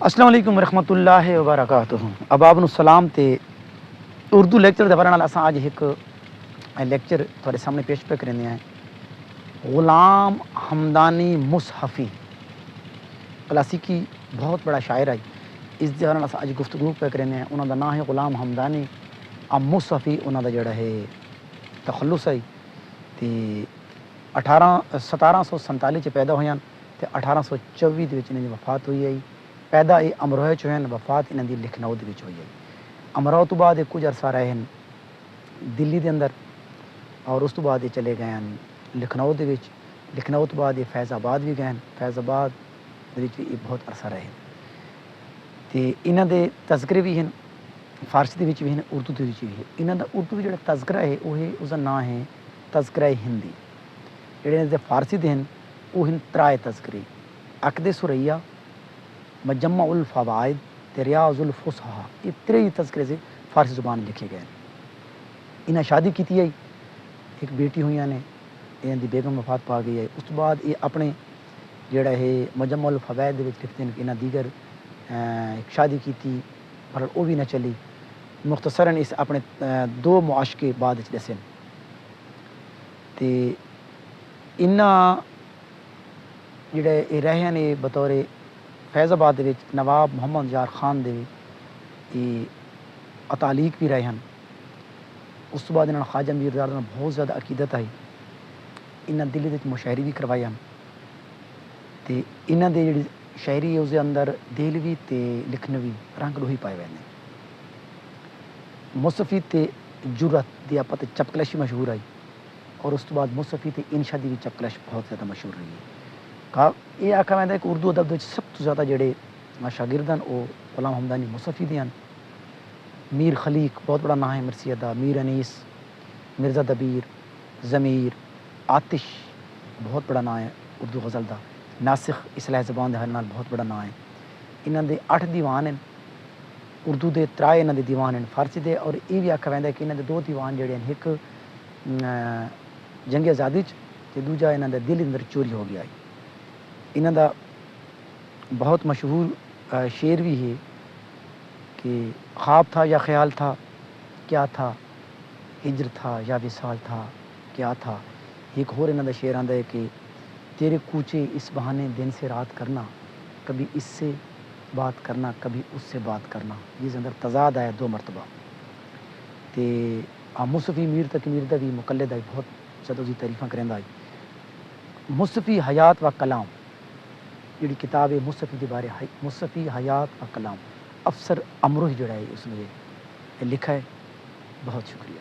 السلام علیکم ورحمۃ اللہ وبرکاتہ۔ اب آپ سلام تے اردو لیکچر دے بارے نال اساں اج ایک لیکچر تھوڑے سامنے پیش پہ کرنے ہیں۔ غلام حمدانی مصحفی کلاسیکی بہت بڑا شاعر ہے، اس دے بارے اساں اج گفتگو پہ کرنے ہیں۔ انہاں دا نام ہے غلام حمدانی مصحفی، انہاں دا جڑا ہے تخلص ہے تے 1747 چ پیدا ہوئے ہیں تے 1824 دے وچ انہاں دی وفات ہوئی ہے۔ پیدا یہ امروہ چ ہوئے، وفات انہاں دی لکھنؤ دے وچ ہوئی ہے۔ امروہ تو بعد کچھ عرصہ رہے ہیں دلی دے اندر، اور اس تو بعد یہ چلے گئے ہیں لکھنؤ دے وچ۔ لکھنؤ تو بعد یہ فیض آباد بھی گئے ہیں، فیض آباد دے وچ یہ بہت عرصہ رہے تے انہاں دے تذکرے بھی ہیں، فارسی دے وچ بھی ہیں، اردو دے وچ بھی ہے۔ انہاں دا اردو جڑا تذکرہ ہے وہ ہے، اس دا نام ہے تذکرہ ہندی۔ جڑے دے فارسی دے ہیں وہ ہیں ترائے تذکرے: عقد ثریہ، مجمع الفوائد تے ریاض الفصحاء۔ یہ ترے تذکرے سے فارسی زبان لکھے گئے ہیں۔ انہاں شادی کیتی ہے، ایک بیٹی ہوئی نے، انہاں دی بیگم وفات پا گئی ہے۔ اس تو بعد یہ اپنے جڑا ہے مجمع الفوائد دے وچ لکھتے ہیں کہ انہاں دیگر ایک شادی کیتی پر وہ بھی نہ چلی۔ مختصراً اس اپنے دو معاشقے بعد وچ دسے تے انہاں جڑے یہ رہے ہیں بطور فیض آباد دے وچ نواب محمد یار خان دے اتالیق بھی رہے ہیں۔ اس تو بعد انہوں نے خواجہ میرداد نال بہت زیادہ عقیدت آئی، انہاں دلی وچ مشاعری بھی کروائی ہیں تے انہاں دے جڑی شاعری ہے اس دے اندر دہلوی تے لکھنوی رنگ روہی پائے ہوئے ہیں۔ مصحفی تے جرت دی آپت چپکلشی مشہور آئی، اور اس تو بعد مصحفی تے انشا دی بھی چپکلش بہت زیادہ مشہور رہی ہے۔ یہ آکھا ویندا ہے کہ اردو ادب سب تو زیادہ جڑے شاگرد ہیں وہ غلام حمدانی مصحفی دے ہیں۔ میر خلیق بہت بڑا نام ہے مرثیت دا، میر انیس، مرزا دبیر، ضمیر، آتش بہت بڑا نام ہے اردو غزل دا، ناسخ اصلاح زبان دے نال بہت بڑا نام ہے۔ انہاں دے 8 دیوان ہیں اردو دے، 3 انہاں دے دیوان ہیں فارسی دے، اور یہ بھی آکھا ویندا ہے کہ انہاں دے 2 دیوان جڑے ہیں، ایک جنگ آزادی چ تے دوجا انہاں دا دل اندر چوری ہو گیا ہے۔ انہاں دا بہت مشہور شعر بھی ہے کہ خواب تھا یا خیال تھا، کیا تھا، ہجر تھا یا وصال تھا، کیا تھا۔ ایک اور انہاں دا شعر آندا ہے کہ تیرے کوچے اس بہانے دن سے رات کرنا، کبھی اس سے بات کرنا کبھی اس سے بات کرنا۔ جس اندر تضاد آیا 2 مرتبہ تے مصحفی میر تقی میردہ بھی مقلد ہے، بہت زیادہ اس کی تعریفاں کریندا ہے۔ مصحفی حیات و کلام جڑی کتاب ہے مصحفی دے بارے، مصحفی حیات و کلام، افسر امروہ جڑا ہے اس نے لکھا ہے۔ بہت شکریہ۔